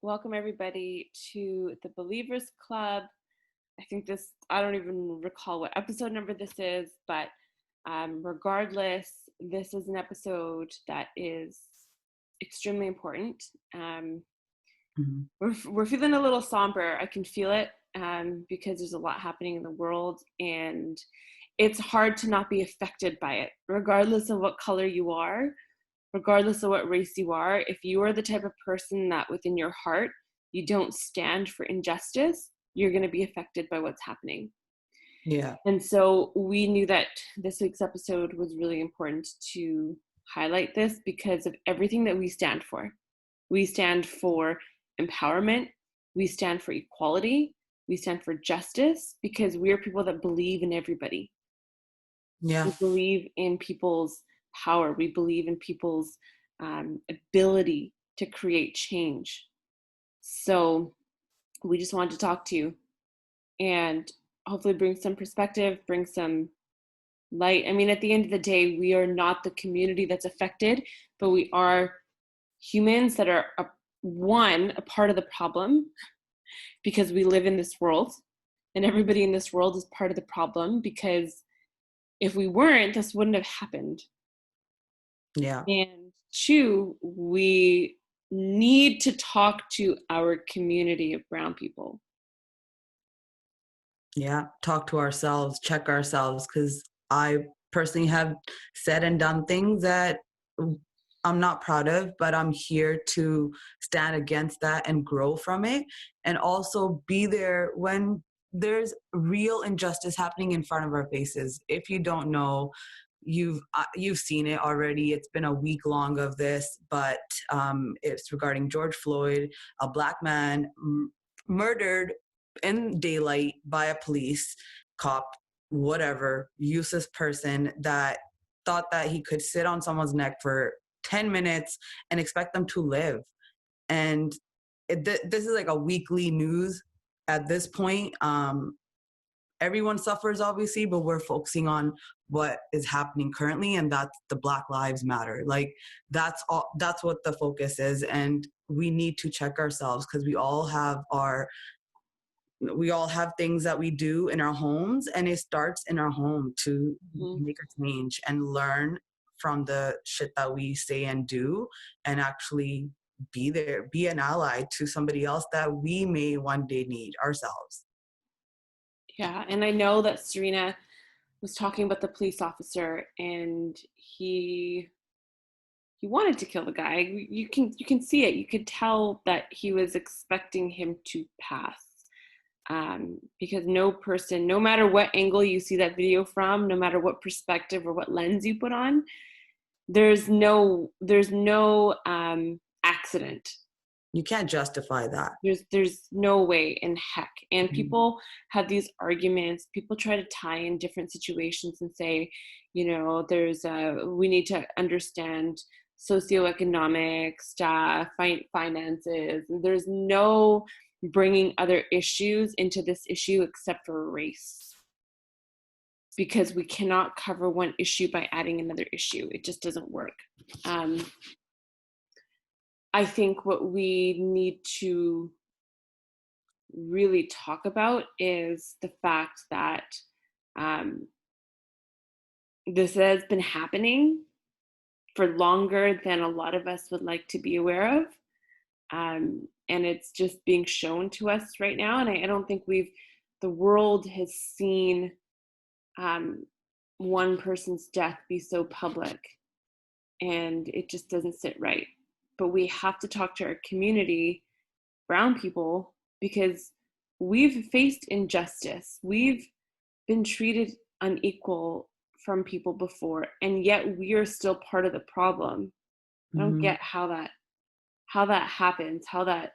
Welcome everybody to the Believers Club. I don't even recall what episode number this is, but regardless, this is an episode that is extremely important. Mhm. We're feeling a little somber. I can feel it because there's a lot happening in the world, and it's hard to not be affected by it, regardless of what color you are, regardless of what race you are. If you are the type of person that within your heart you don't stand for injustice, you're going to be affected by what's happening. Yeah. And so we knew that this week's episode was really important to highlight this because of everything that we stand for. We stand for empowerment, we stand for equality, we stand for justice, because we are people that believe in everybody. Yeah. We believe in people's power. We believe in people's ability to create change. So we just wanted to talk to you and hopefully bring some perspective, bring some light. I mean, at the end of the day, we are not the community that's affected, but we are humans that are a part of the problem, because we live in this world, and everybody in this world is part of the problem, because if we weren't, this wouldn't have happened. Yeah. And two, we need to talk to our community of brown people. Yeah. Talk to ourselves, check ourselves, because I personally have said and done things that I'm not proud of, but I'm here to stand against that and grow from it, and also be there when there's real injustice happening in front of our faces. If you don't know, you've seen it already. It's been a week long of this, but it's regarding George Floyd, a Black man murdered in daylight by a police cop, whatever, useless person that thought that he could sit on someone's neck for 10 minutes and expect them to live. And this is like a weekly news at this point. Everyone suffers, obviously, but we're focusing on what is happening currently, and that's the Black Lives Matter. Like, that's what the focus is. And we need to check ourselves, because we all have things that we do in our homes, and it starts in our home to Mm-hmm. make a change and learn from the shit that we say and do, and actually be there, be an ally to somebody else that we may one day need ourselves. Yeah, and I know that Serena was talking about the police officer, and he wanted to kill the guy. You can see it. You could tell that he was expecting him to pass. Because no person, no matter what angle you see that video from, no matter what perspective or what lens you put on, there's no accident. You can't justify that. There's no way in heck. And Mhm. people have these arguments. People try to tie in different situations and say, we need to understand socioeconomic stuff, finances. There's no bringing other issues into this issue except for race, because we cannot cover one issue by adding another issue. It just doesn't work. I think what we need to really talk about is the fact that um, this has been happening for longer than a lot of us would like to be aware of. And it's just being shown to us right now. And I don't think the world has seen one person's death be so public, and it just doesn't sit right. But we have to talk to our community, brown people, because we've faced injustice. We've been treated unequal from people before, and yet we are still part of the problem. I don't Mhm. get how that happens, how that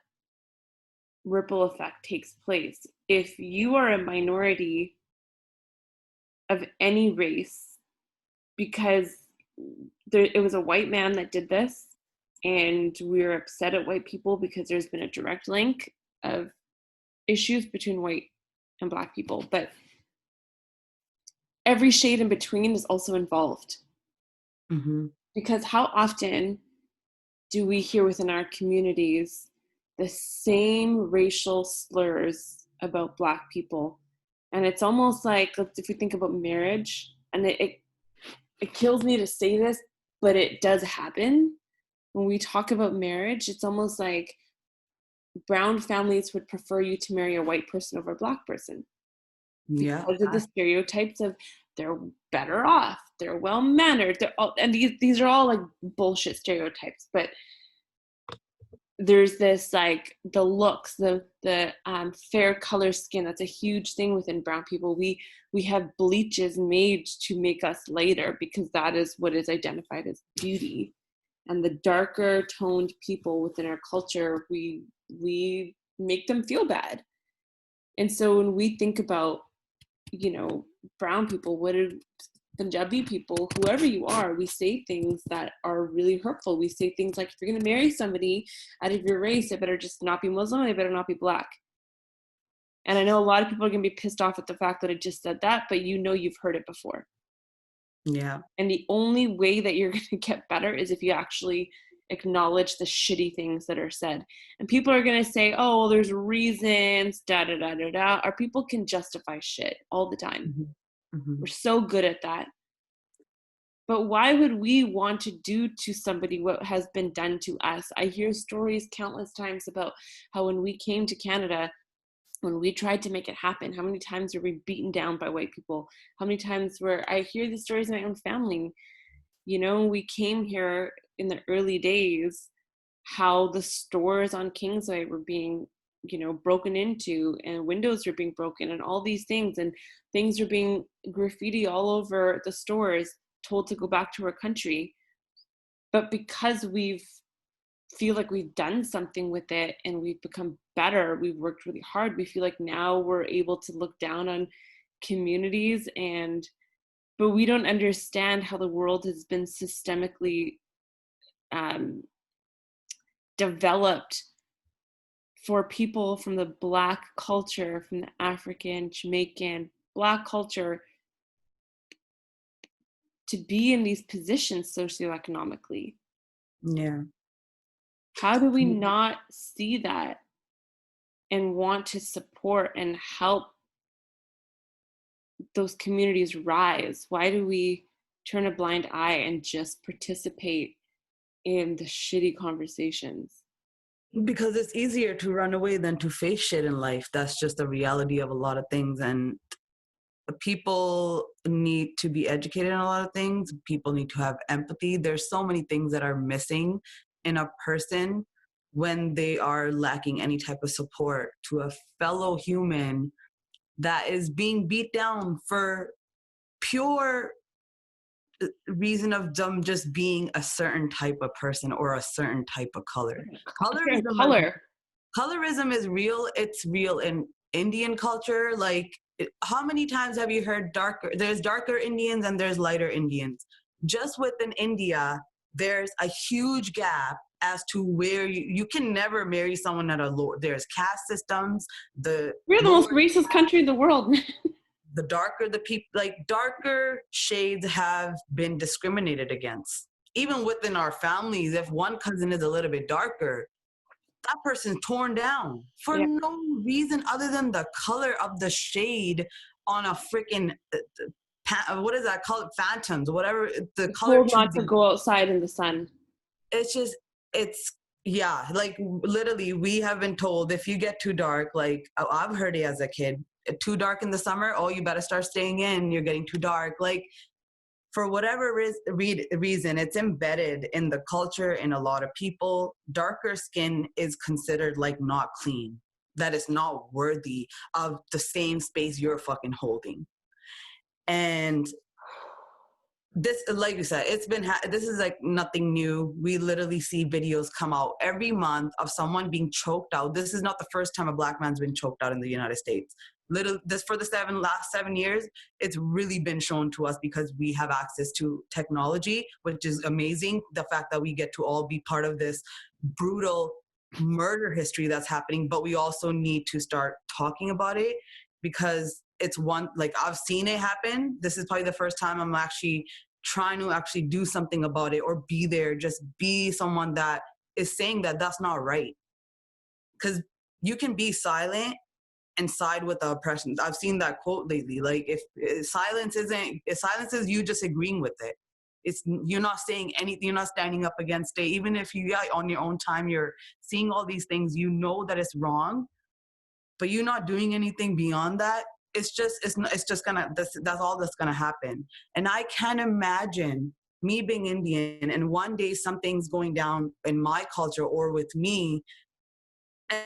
ripple effect takes place. If you are a minority of any race, because it was a white man that did this, and we're upset at white people because there's been a direct link of issues between white and black people, but every shade in between is also involved. Mhm. Because how often do we hear within our communities the same racial slurs about Black people. And it's almost like, if you think about marriage, and it kills me to say this, but it does happen. When we talk about marriage, it's almost like brown families would prefer you to marry a white person over a Black person Yeah. because of the stereotypes of they're better off, they're well mannered, and these are all like bullshit stereotypes. But there's this like the looks, the fair color skin. That's a huge thing within brown people. We have bleaches made to make us lighter because that is what is identified as beauty. And the darker toned people within our culture, we make them feel bad. And so when we think about, brown people, what are Punjabi people, whoever you are, we say things that are really hurtful. We say things like, if you're going to marry somebody out of your race, it better just not be Muslim, it better not be Black. And I know a lot of people are going to be pissed off at the fact that I just said that, but you've heard it before. Yeah. And the only way that you're going to get better is if you actually acknowledge the shitty things that are said. And people are going to say, oh, well, there's reasons, da da da da da. Or people can justify shit all the time. Mm-hmm. Mm-hmm. We're so good at that. But why would we want to do to somebody what has been done to us? I hear stories countless times about how when we came to Canada, when we tried to make it happen, how many times were we beaten down by white people? How many times I hear the stories of my own family. We came here in the early days, how the stores on Kingsway were being, broken into, and windows were being broken, and all these things, and things were being graffiti all over the stores, told to go back to our country. But because feel like we've done something with it and we've become better, we've worked really hard, we feel like now we're able to look down on communities, but we don't understand how the world has been systemically developed for people from the Black culture, from the African, Jamaican, Black culture, to be in these positions socioeconomically. Yeah. How do we not see that and want to support and help those communities rise? Why do we turn a blind eye and just participate in the shitty conversations? Because it's easier to run away than to face shit in life. That's just the reality of a lot of things. And people need to be educated on a lot of things. People need to have empathy. There's so many things that are missing in a person when they are lacking any type of support to a fellow human that is being beat down for pure reason of them just being a certain type of person or a certain type of color. Colorism is real. It's real in Indian culture. Like, how many times have you heard there's darker Indians and there's lighter Indians? Just within India, there's a huge gap as to where you can never marry someone at a lower. There's caste systems. We're the most racist country in the world. The darker the people, like darker shades have been discriminated against. Even within our families, if one cousin is a little bit darker, that person's torn down for no reason other than the color of the shade on a freaking what is that called? Phantoms, whatever the color. Told not to go outside in the sun. Like literally, we have been told if you get too dark, like I've heard it as a kid, too dark in the summer, oh, you better start staying in, you're getting too dark. Like, for whatever reason, it's embedded in the culture in a lot of people. Darker skin is considered like not clean, that is not worthy of the same space you're fucking holding. And this, like you said, this is like nothing new. We literally see videos come out every month of someone being choked out. This is not the first time a Black man's been choked out in the United States. For the last 7 years, it's really been shown to us because we have access to technology, which is amazing. The fact that we get to all be part of this brutal murder history that's happening, but we also need to start talking about it because it's like I've seen it happen. This is probably the first time I'm actually trying to actually do something about it or be there, just be someone that is saying that that's not right. because you can be silent and side with the oppression. I've seen that quote lately. Like if silence is you just agreeing with it. It's you're not saying anything, you're not standing up against it. Even if you on your own time you're seeing all these things, you know that it's wrong, but you're not doing anything beyond that. It's just gonna that's all that's gonna happen. And I can't imagine me being Indian and one day something's going down in my culture or with me,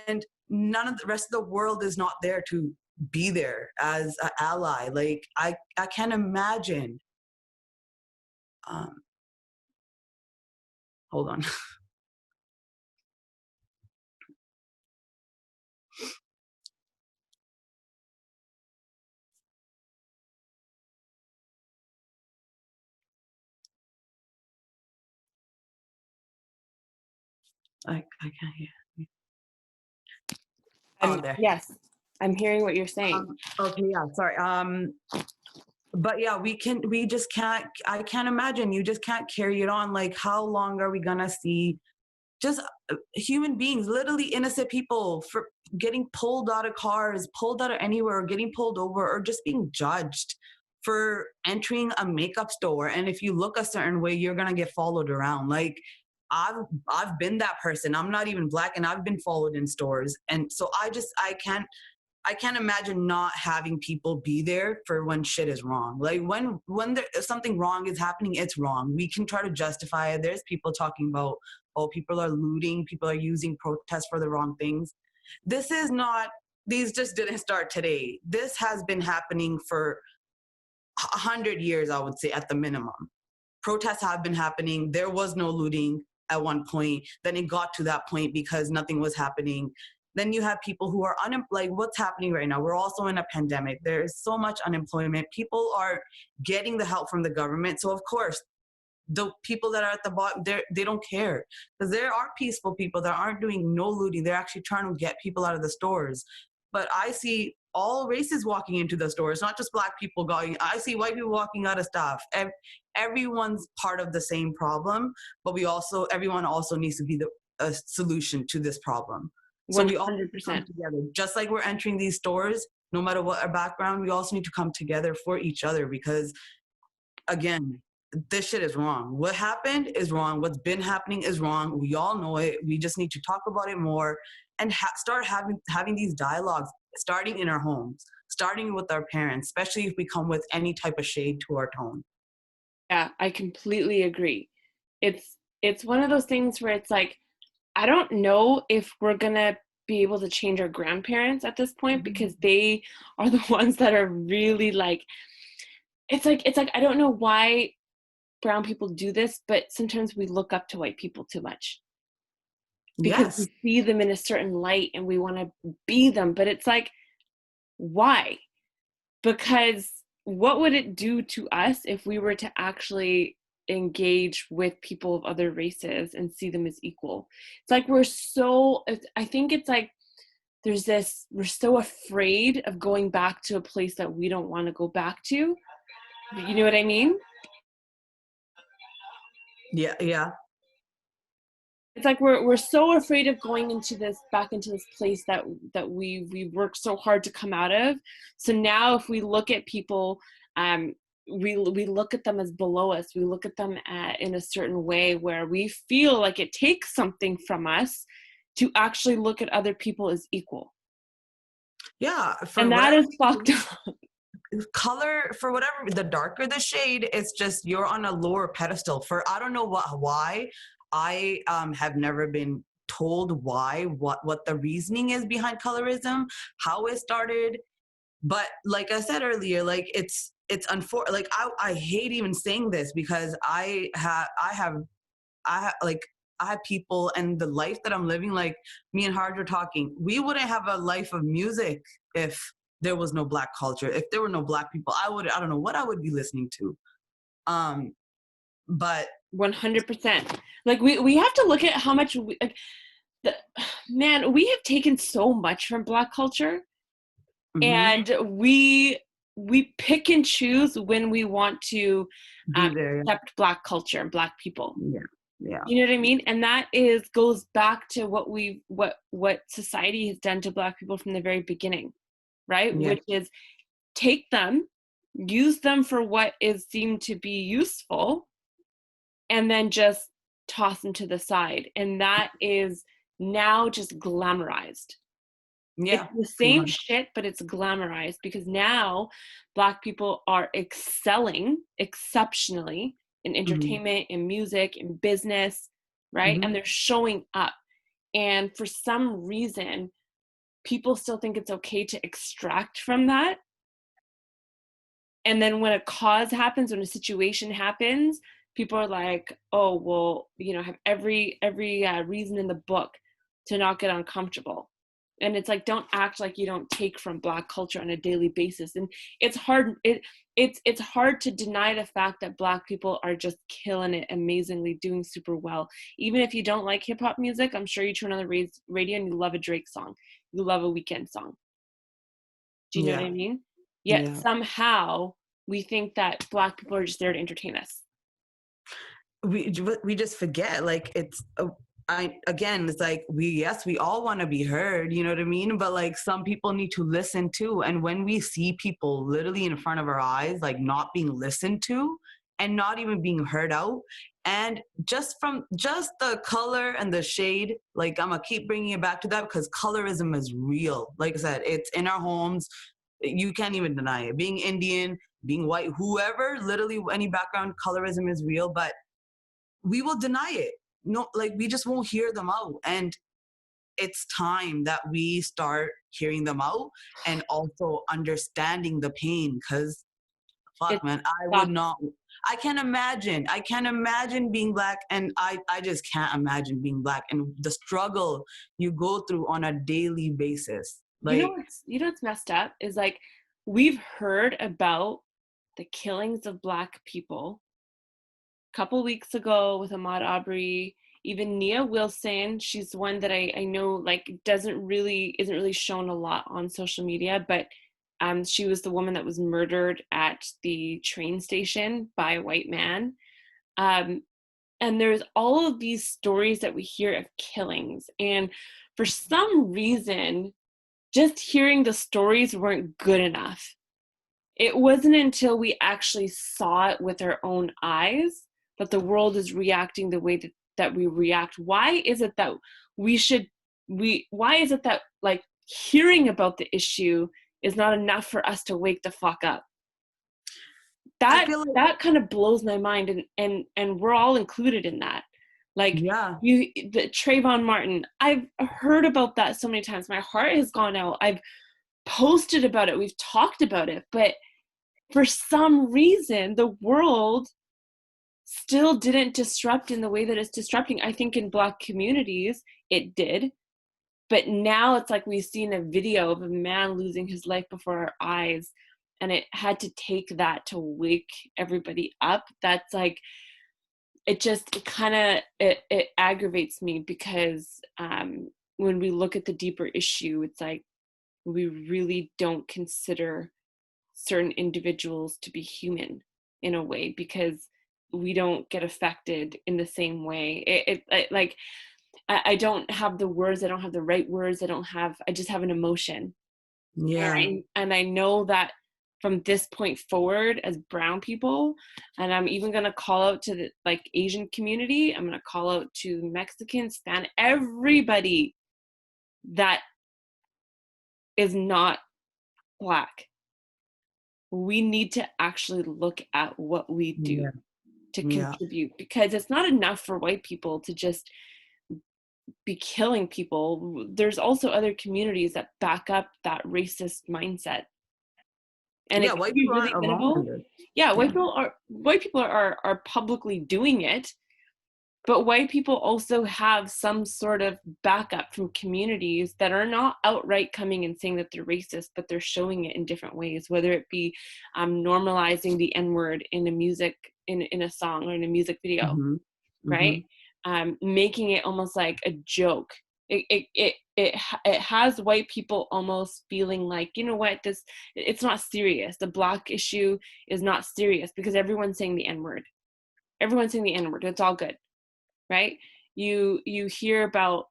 and none of the rest of the world is not there to be there as an ally. Like I can't imagine. um Hold on. I can't hear you. Oh, there. Yes, I'm hearing what you're saying. Okay, yeah, sorry. But yeah, we just can't, I can't imagine, you just can't carry it on. Like, how long are we gonna see just human beings, literally innocent people, for getting pulled out of cars, pulled out of anywhere, or getting pulled over, or just being judged for entering a makeup store? And if you look a certain way, you're gonna get followed around. Like, I've been that person. I'm not even Black, and I've been followed in stores. And so I can't imagine not having people be there for when shit is wrong. Like if something wrong is happening, it's wrong. We can try to justify it. There's people talking about, oh, people are looting, people are using protests for the wrong things. This is not, these just didn't start today. This has been happening for 100 years, I would say, at the minimum. Protests have been happening. There was no looting at one point. Then it got to that point because nothing was happening. Then you have people who are like what's happening right now. We're also in a pandemic. There is so much unemployment. People are getting the help from the government. So of course, the people that are at the bottom, they don't care, because there are peaceful people that aren't doing no looting. They're actually trying to get people out of the stores. But I see all races walking into the stores, not just Black people going. I see white people walking out of stuff. Everyone's part of the same problem, but everyone also needs to be a solution to this problem. So we all 100%. come together, just like we're entering these stores. No matter what our background, we also need to come together for each other, because again, this shit is wrong. What happened is wrong. What's been happening is wrong. We all know it. We just need to talk about it more and start having these dialogues, starting in our homes, starting with our parents, especially if we come with any type of shade to our tone. Yeah, I completely agree. It's one of those things where it's like, I don't know if we're gonna be able to change our grandparents at this point, because they are the ones that are really like, it's like I don't know why brown people do this, but sometimes we look up to white people too much because Yes. we see them in a certain light and we want to be them. But it's like, why? Because what would it do to us if we were to actually engage with people of other races and see them as equal? It's like I think it's like there's this, we're so afraid of going back to a place that we don't want to go back to. You know what I mean? Yeah. It's like we're so afraid of going back into this place that we worked so hard to come out of. So now if we look at people, we look at them as below us. We look at them in a certain way where we feel like it takes something from us to actually look at other people as equal. Yeah. And that is fucked up. Color, for whatever, the darker the shade, it's just you're on a lower pedestal. For I don't know why. I have never been told what the reasoning is behind colorism, how it started. But like I said earlier, like it's unfortunate. Like I hate even saying this, because I have people, and the life that I'm living, like me and Harj are talking, we wouldn't have a life of music if there was no Black culture. If there were no Black people, I don't know what I would be listening to. But 100%. Like we have to look at how much man, we have taken so much from Black culture, and we pick and choose when we want to accept Black culture and Black people. Yeah. Yeah. You know what I mean? And that goes back to what society has done to Black people from the very beginning, right? Yeah. Which is take them, use them for what is seemed to be useful, and then just toss them to the side. And that is now just glamorized. It's Yeah. the Pretty same much. shit, but it's glamorized because now Black people are excelling exceptionally in Mm-hmm. entertainment, in music, in business, right? Mm-hmm. And they're showing up. And for some reason, people still think it's okay to extract from that. And then when a cause happens, when a situation happens, people are like, oh, well, have every reason in the book to not get uncomfortable. And it's like, don't act like you don't take from Black culture on a daily basis. And it's hard. It's hard to deny the fact that Black people are just killing it amazingly, doing super well. Even if you don't like hip hop music, I'm sure you turn on the radio and you love a Drake song, you love a Weeknd song. Do you know what Yeah. I mean? Yet Yeah. somehow we think that Black people are just there to entertain us. We just forget, like, it's like, we all want to be heard, you know what I mean, but like some people need to listen too. And when we see people literally in front of our eyes, like not being listened to and not even being heard out, and just from just the color and the shade, like I'm gonna keep bringing it back to that because colorism is real. Like I said, it's in our homes. You can't even deny it. Being Indian, being white, whoever, literally any background, colorism is real. But we will deny it. No, like we just won't hear them out. And it's time that we start hearing them out and also understanding the pain. Because It fuck, man, I would sucks. not. I can't imagine being Black, and I just can't imagine being Black and the struggle you go through on a daily basis. Like, What's messed up is like we've heard about the killings of Black people a couple weeks ago with Ahmaud Arbery. Even Nia Wilson, she's one that I know like isn't really shown a lot on social media, but she was the woman that was murdered at the train station by a white man. Um, and there's all of these stories that we hear of killings, and for some reason just hearing the stories weren't good enough. It wasn't until we actually saw it with our own eyes that the world is reacting the way that we react. Why is it that why is it that like hearing about the issue is not enough for us to wake the fuck up? I that feel like, that kind of blows my mind, and we're all included in that. Like yeah, the Trayvon Martin, I've heard about that so many times. My heart has gone out. I've posted about it. We've talked about it, but for some reason the world still didn't disrupt in the way that it's disrupting. I think in Black communities it did, but now it's like we've seen a video of a man losing his life before our eyes, and it had to take that to wake everybody up. That's like it aggravates me because when we look at the deeper issue, it's like we really don't consider certain individuals to be human in a way because we don't get affected in the same way. Like I don't have the words. I don't have the right words. I just have an emotion. yeah, And I know that from this point forward as brown people, and I'm even going to call out to the like Asian community, I'm going to call out to Mexicans, Spanish, everybody that is not Black. We need to actually look at what we do yeah, to yeah, contribute, because it's not enough for white people to just be killing people. There's also other communities that back up that racist mindset, and yeah. it could White be people aren't really alone in minimal. this. Yeah, Yeah. white people are publicly doing it, but white people also have some sort of backup from communities that are not outright coming and saying that they're racist, but they're showing it in different ways, whether it be normalizing the N-word in a music in a song or in a music video, Mm-hmm. right? Mm-hmm. Making it almost like a joke. It has white people almost feeling like, you know what, it's not serious. The Black issue is not serious because everyone's saying the N-word. Everyone's saying the N-word. It's all good. right? You hear about,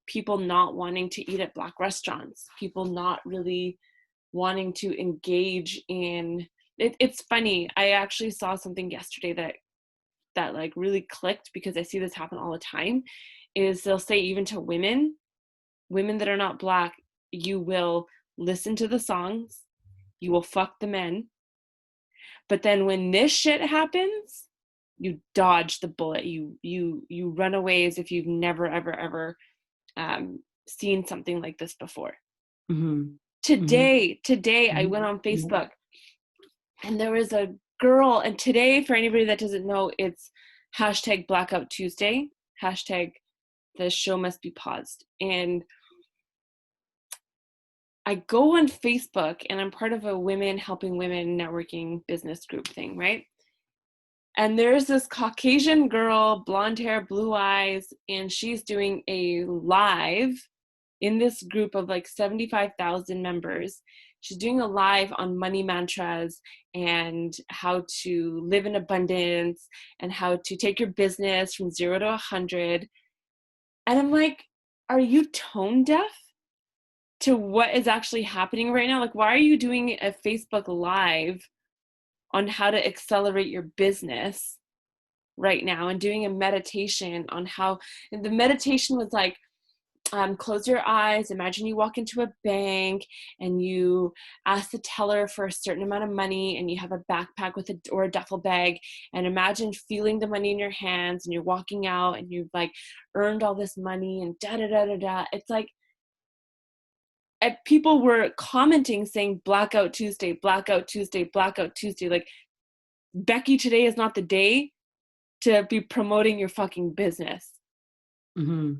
people not wanting to eat at Black restaurants, people not really wanting to engage in it. It's funny. I actually saw something yesterday that like really clicked, because I see this happen all the time. Is they'll say, even to women that are not Black, you will listen to the songs, you will fuck the men, but then when this shit happens, you dodge the bullet. You run away as if you've never ever seen something like this before. Mm-hmm. Today I went Mm-hmm. on Facebook, and there was a girl. And today, for anybody that doesn't know, it's hashtag Blackout Tuesday, hashtag the show must be paused. And I go on Facebook, and I'm part of a women helping women networking business group thing, right? And there's this Caucasian girl, blonde hair, blue eyes, and she's doing a live in this group of like 75,000 members. She's doing a live on money mantras and how to live in abundance and how to take your business from 0 to 100. And I'm like, are you tone deaf to what is actually happening right now? Like, why are you doing a Facebook live on how to accelerate your business right now, and doing a meditation on how, and the meditation was like, close your eyes, imagine you walk into a bank and you ask the teller for a certain amount of money, and you have a backpack with or a duffel bag, and imagine feeling the money in your hands, and you're walking out and you've like earned all this money, and da da da da da. It's like, people were commenting saying Blackout Tuesday, Blackout Tuesday, Blackout Tuesday. Like, Becky, today is not the day to be promoting your fucking business. Mm-hmm.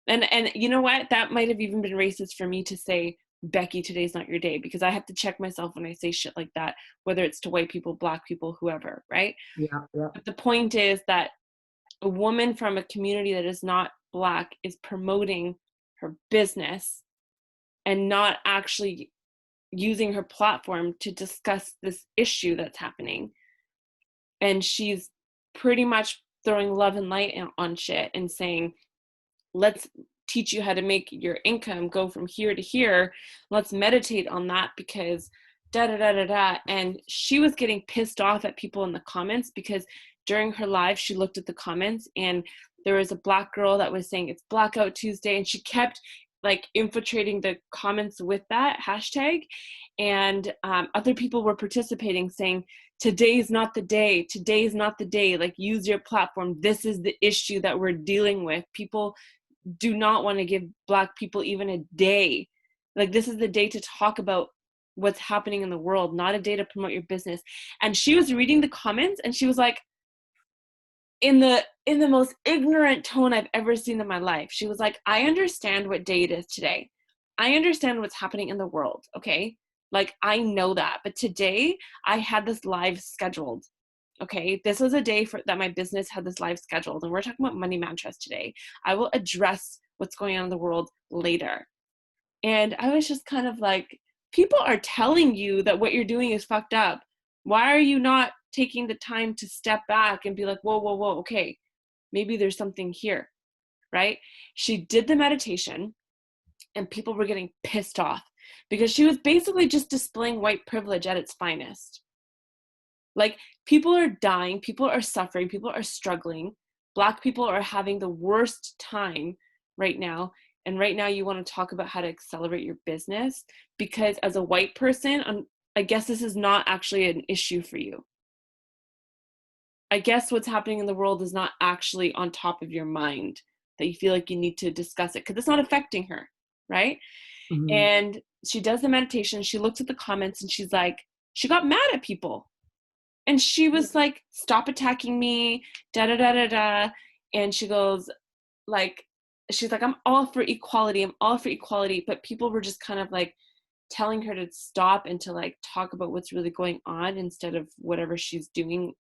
And you know what? That might have even been racist for me to say, Becky, today's not your day, because I have to check myself when I say shit like that, whether it's to white people, Black people, whoever, right? Yeah, yeah. But the point is that a woman from a community that is not Black is promoting her business and not actually using her platform to discuss this issue that's happening. And she's pretty much throwing love and light on shit and saying, let's teach you how to make your income go from here to here. Let's meditate on that, because da da da da da. And she was getting pissed off at people in the comments, because during her live, she looked at the comments, and there was a Black girl that was saying it's Blackout Tuesday, and she kept like infiltrating the comments with that hashtag. And other people were participating, saying, today's not the day, today's not the day, like, use your platform, this is the issue that we're dealing with. People do not want to give Black people even a day. Like, this is the day to talk about what's happening in the world, not a day to promote your business. And she was reading the comments, and she was like, in the most ignorant tone I've ever seen in my life, she was like, I understand what day it is today. I understand what's happening in the world, okay? Like, I know that. But today I had this live scheduled. Okay, this was a day that my business had this live scheduled, and we're talking about money mantras today. I will address what's going on in the world later. And I was just kind of like, people are telling you that what you're doing is fucked up. Why are you not taking the time to step back and be like, whoa, whoa, whoa, okay, maybe there's something here, right? She did the meditation, and people were getting pissed off because she was basically just displaying white privilege at its finest. Like, people are dying, people are suffering, people are struggling. Black people are having the worst time right now. And right now you want to talk about how to accelerate your business, because as a white person, I guess this is not actually an issue for you. I guess what's happening in the world is not actually on top of your mind, that you feel like you need to discuss it because it's not affecting her, right? Mm-hmm. And she does the meditation, she looks at the comments, and she's like, she got mad at people. And she was like, stop attacking me, da da da da da. And she goes, like, she's like, I'm all for equality. I'm all for equality. But people were just kind of like telling her to stop and to like talk about what's really going on instead of whatever she's doing,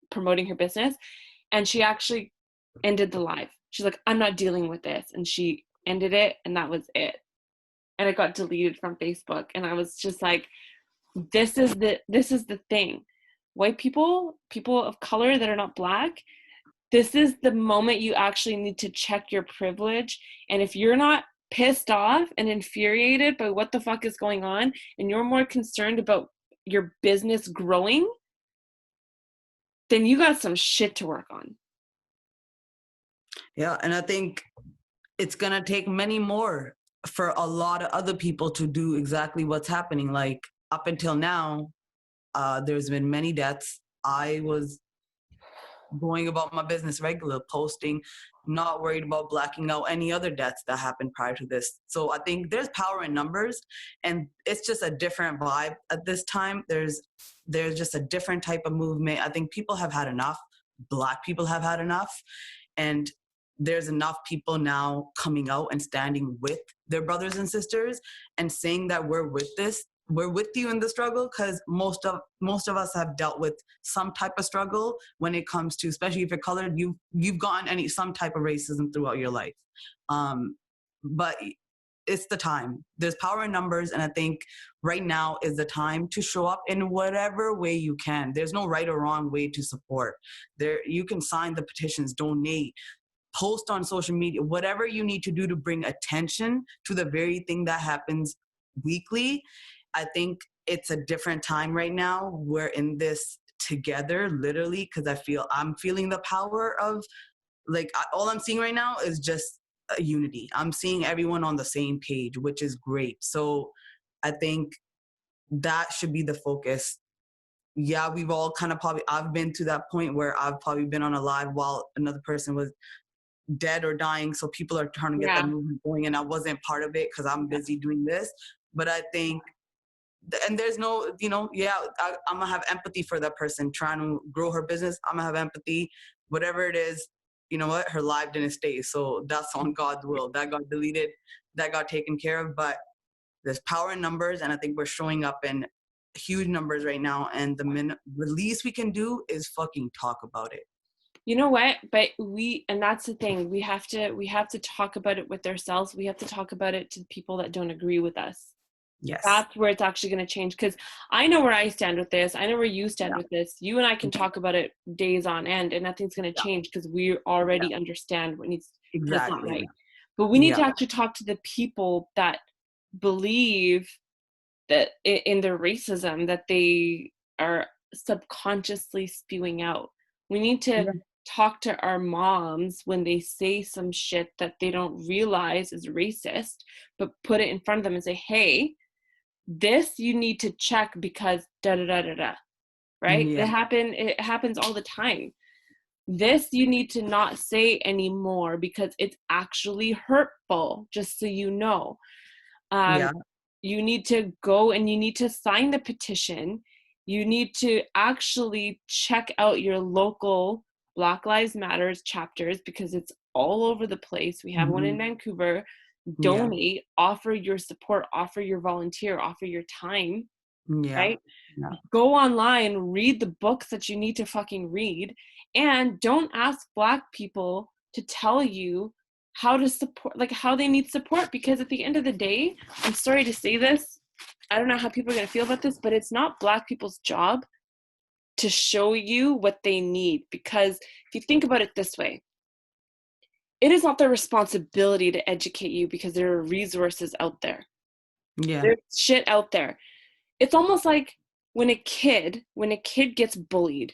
promoting her business. And she actually ended the live. She's like, I'm not dealing with this. And she ended it, and that was it. And it got deleted from Facebook. And I was just like, this is the thing. White people, people of color that are not Black, This is the moment you actually need to check your privilege. And if you're not pissed off and infuriated by what the fuck is going on, and you're more concerned about your business growing, then you got some shit to work on. Yeah, and I think it's going to take many more for a lot of other people to do exactly what's happening. Like up until now, there's been many deaths. I was going about my business regular, posting, not worried about blacking out any other deaths that happened prior to this. So I think there's power in numbers, and it's just a different vibe at this time. There's just a different type of movement. I think people have had enough. Black people have had enough, and there's enough people now coming out and standing with their brothers and sisters and saying that we're with you in the struggle, because most of us have dealt with some type of struggle when it comes to, especially if you're colored, you've gotten some type of racism throughout your life. But it's the time. There's power in numbers, and I think right now is the time to show up in whatever way you can. There's no right or wrong way to support. You can sign the petitions, donate, post on social media, whatever you need to do to bring attention to the very thing that happens weekly. I think it's a different time right now. We're in this together, literally, because I'm feeling the power of, like, all I'm seeing right now is just a unity. I'm seeing everyone on the same page, which is great. So I think that should be the focus. Yeah, we've all kind of I've been to that point where I've probably been on a live while another person was dead or dying. So people are trying to get that movement going, and I wasn't part of it because I'm busy doing this. But I think, and there's no, I'm gonna have empathy for that person trying to grow her business. I'm gonna have empathy, whatever it is. You know what? Her life didn't stay, so that's on God's will. That got deleted, that got taken care of. But there's power in numbers, and I think we're showing up in huge numbers right now. And the least we can do is fucking talk about it. You know what? But and that's the thing. We have to talk about it with ourselves. We have to talk about it to the people that don't agree with us. Yes. That's where it's actually going to change, because I know where I stand with this. I know where you stand with this. You and I can talk about it days on end, and nothing's going to change because we already understand what needs what's not right. But we need to actually talk to the people that believe that in their racism that they are subconsciously spewing out. We need to talk to our moms when they say some shit that they don't realize is racist, but put it in front of them and say, hey, this you need to check because da da da da da, right? It happens all the time. This you need to not say anymore because it's actually hurtful, just so you know. You need to go and you need to sign the petition. You need to actually check out your local Black Lives Matters chapters, because it's all over the place. We have one in Vancouver. Donate, offer your support, offer your volunteer, offer your time, right? Go online, read the books that you need to fucking read, and don't ask Black people to tell you how to support, like how they need support, because at the end of the day, I'm sorry to say this, I don't know how people are going to feel about this, but it's not Black people's job to show you what they need, because if you think about it this way, it is not their responsibility to educate you because there are resources out there. There's shit out there. It's almost like when a kid gets bullied,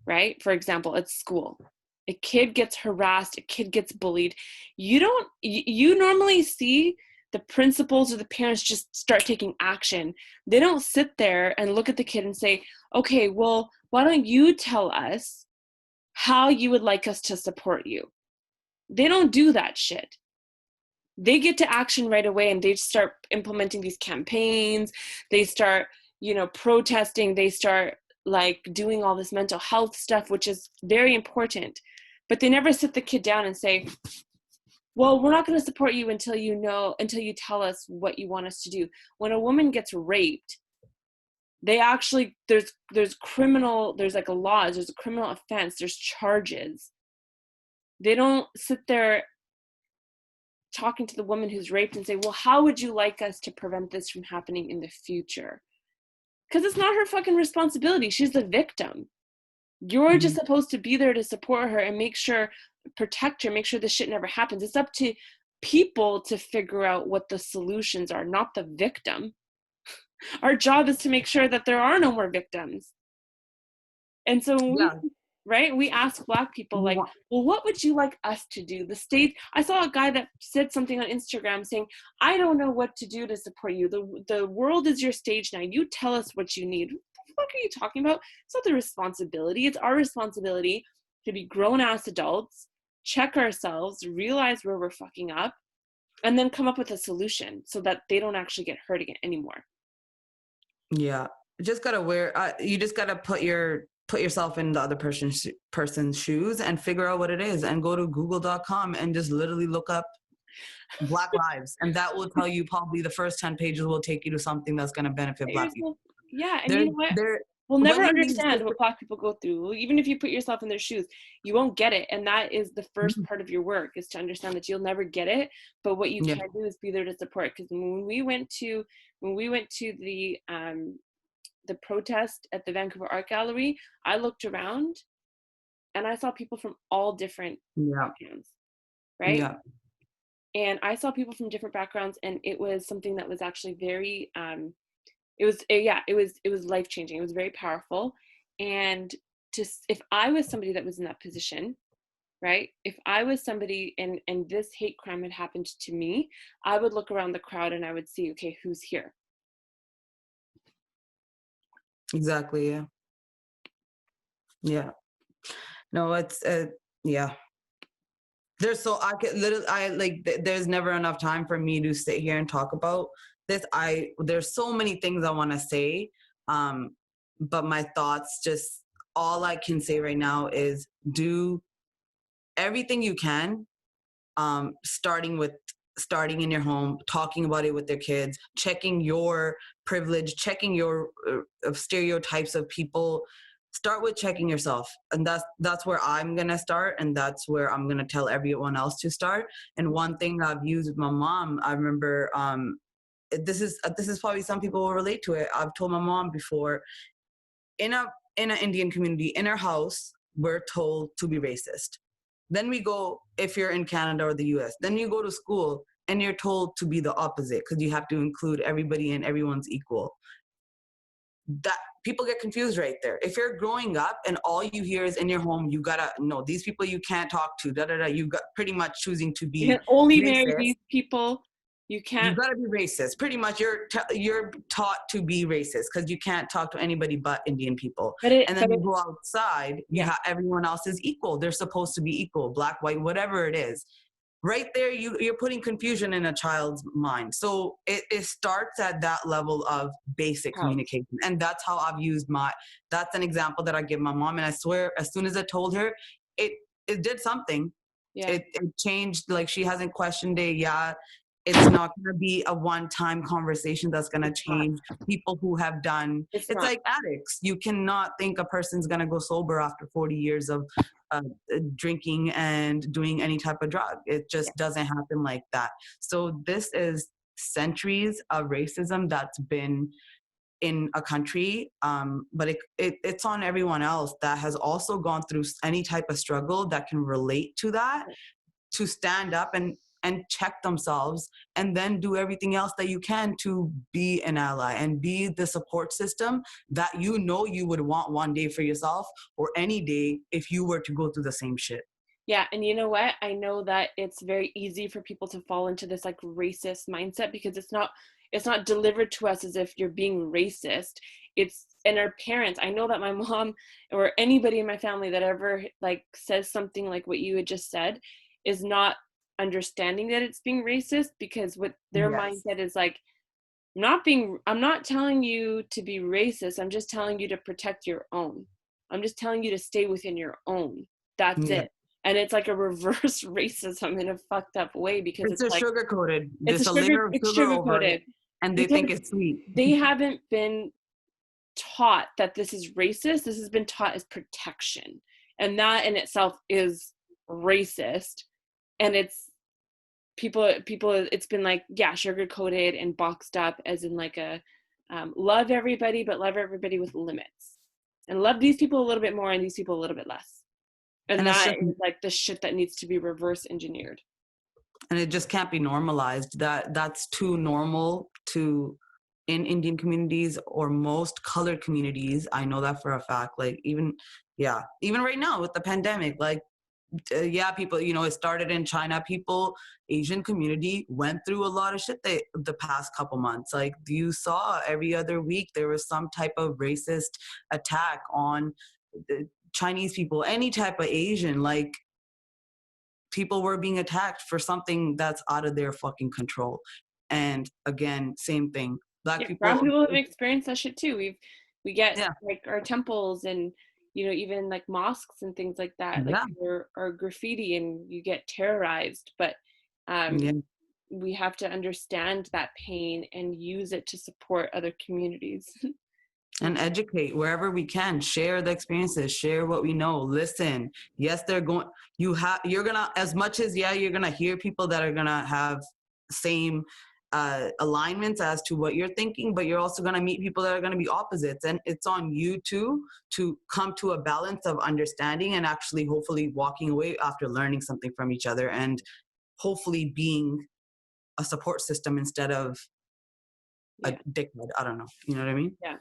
right? For example, at school, a kid gets harassed, a kid gets bullied. You normally see the principals or the parents just start taking action. They don't sit there and look at the kid and say, okay, well, why don't you tell us how you would like us to support you? They don't do that shit. They get to action right away, and they start implementing these campaigns. They start, protesting. They start like doing all this mental health stuff, which is very important. But they never sit the kid down and say, well, we're not going to support you until you tell us what you want us to do. When a woman gets raped, they actually, there's like a law, there's a criminal offense, there's charges. They don't sit there talking to the woman who's raped and say, well, how would you like us to prevent this from happening in the future? Because it's not her fucking responsibility. She's the victim. You're just Mhm. supposed to be there to support her and make sure, protect her, make sure this shit never happens. It's up to people to figure out what the solutions are, not the victim. Our job is to make sure that there are no more victims. And so when we, Yeah. right, we ask Black people, You like, want, well, what would you like us to do? The state, I saw a guy that said something on Instagram saying, I don't know what to do to support you. The world is your stage now. You tell us what you need. What the fuck are you talking about? It's not the responsibility. It's our responsibility to be grown ass adults, check ourselves, realize where we're fucking up, and then come up with a solution so that they don't actually get hurt again anymore. yeah. Just gotta wear. You just gotta put yourself in the other person's shoes and figure out what it is, and go to Google.com and just literally look up Black Lives, and that will tell you probably the first 10 pages will take you to something that's gonna benefit Black people. Yeah, and There, you know what? there. We'll never When you leave, understand what Black people go through. Even if you put yourself in their shoes, you won't get it. And that is the first part of your work, is to understand that you'll never get it. But what you yeah, can do is be there to support. Because when we went to the protest at the Vancouver Art Gallery, I looked around and I saw people from all different yeah, backgrounds, right? yeah. And I saw people from different backgrounds, and it was something that was actually very it was yeah, it was life changing. It was very powerful. And just, if I was somebody that was in that position, right, if I was somebody and this hate crime had happened to me, I would look around the crowd and I would see, okay, who's here? Exactly. Yeah, yeah. No, it's yeah. There's so I could literally I like there's never enough time for me to sit here and talk about this. There's so many things I want to say, um, but my thoughts just all I can say right now is do everything you can, starting in your home, talking about it with their kids, checking your privilege, checking your stereotypes of people. Start with checking yourself, and that's where I'm gonna start, and that's where I'm gonna tell everyone else to start. And one thing I've used with my mom, I remember, this is probably some people will relate to it. I've told my mom before, in a in an Indian community, in our house, we're told to be racist. Then we go, if you're in Canada or the US, then you go to school and you're told to be the opposite because you have to include everybody and everyone's equal. That people get confused right there. If you're growing up and all you hear is in your home, you gotta know these people you can't talk to, da da da. You got pretty much choosing to You be can only marry racist. these people. You You can't. gotta be racist. Pretty much, you're taught to be racist because you can't talk to anybody but Indian people. And then But you it go outside, you yeah, have everyone else is equal. They're supposed to be equal, black, white, whatever it is. Right there, you're putting confusion in a child's mind. So it starts at that level of basic house. communication, and that's how I've used my. That's an example that I give my mom, and I swear, as soon as I told her, it it did something. Yeah, It changed. Like she hasn't questioned it. Yeah, it's not going to be a one-time conversation that's going to it's not. change. People who have done, It's it's not. like addicts. You cannot think a person's going to go sober after 40 years of uh, drinking and doing any type of drug. It Yeah. just doesn't happen like that. So this is centuries of racism that's been in a country, but it's on everyone else that has also gone through any type of struggle that can relate to that, to stand up and check themselves, and then do everything else that you can to be an ally and be the support system that you know you would want one day for yourself, or any day if you were to go through the same shit. Yeah, and you know what? I know that it's very easy for people to fall into this like racist mindset because it's not delivered to us as if you're being racist. It's, and our parents, I know that my mom or anybody in my family that ever like says something like what you had just said is not understanding that it's being racist, because what their Yes. mindset is like, I'm not telling you to be racist. I'm just telling you to protect your own. I'm just telling you to stay within your own. That's Yeah. it. And it's like a reverse racism in a fucked up way, because It's it's a like sugar coated. it's a There's a layer of it's sugar sugar over it, coated and they think because it's sweet. they haven't been taught that this is racist. This has been taught as protection. And that in itself is racist. And it's people it's been like, yeah, sugar coated and boxed up as in like a love everybody, but love everybody with limits. and love these people a little bit more and these people a little bit less. And And it's that just, is like the shit that needs to be reverse engineered. and it just can't be normalized. That's too normal to, in Indian communities or most colored communities. I know that for a fact. Like even, yeah, even right now with the pandemic, like yeah, people, you know, it started in China. People, Asian community went through a lot of shit the past couple months. Like you saw every other week there was some type of racist attack on the Chinese people, any type of Asian. Like people were being attacked for something that's out of their fucking control. And again, same thing. Black Yeah, brown people, people have experienced that shit too. We get yeah, like our temples and even like mosques and things like that, like yeah, are graffiti and you get terrorized. But yeah. um, we have to understand that pain and use it to support other communities. And educate wherever we can, share the experiences, share what we know, listen. Yes, they're going, you're gonna, as much as, yeah, you're gonna hear people that are gonna have same alignments as to what you're thinking, but you're also gonna meet people that are gonna be opposites, and it's on you too to come to a balance of understanding and actually hopefully walking away after learning something from each other, and hopefully being a support system instead of a Yeah, dickhead. I don't know, you know what I mean? yeah.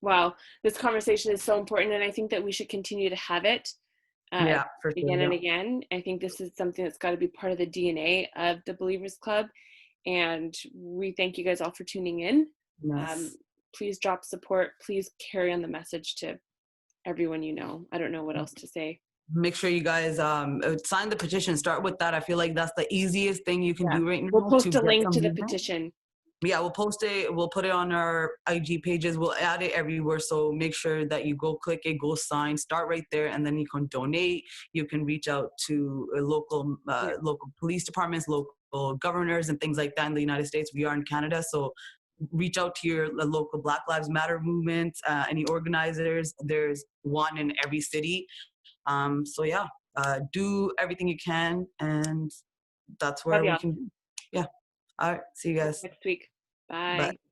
Wow, this conversation is so important, and I think that we should continue to have it uh, Yeah, for sure. again and Yeah. again. I think this is something that's got to be part of the DNA of the Believers Club, and we thank you guys all for tuning in. Um, Yes. please drop support. Please carry on the message to everyone you know. I don't know what else to say. Make sure you guys sign the petition. Start with that. I feel like that's the easiest thing you can Yeah, do right we'll now to post a get link some to the movement. petition. Yeah, we'll post it. We'll put it on our IG pages. We'll add it everywhere. So make sure that you go click it, go sign, start right there, and then you can donate. You can reach out to Yeah, local police departments, local governors, and things like that in the United States. We are in Canada, so reach out to your local Black Lives Matter movement, any organizers. There's one in every city. So yeah, do everything you can, and that's love where we y'all. can. Yeah. All right. See you guys. Next week. Bye. Bye.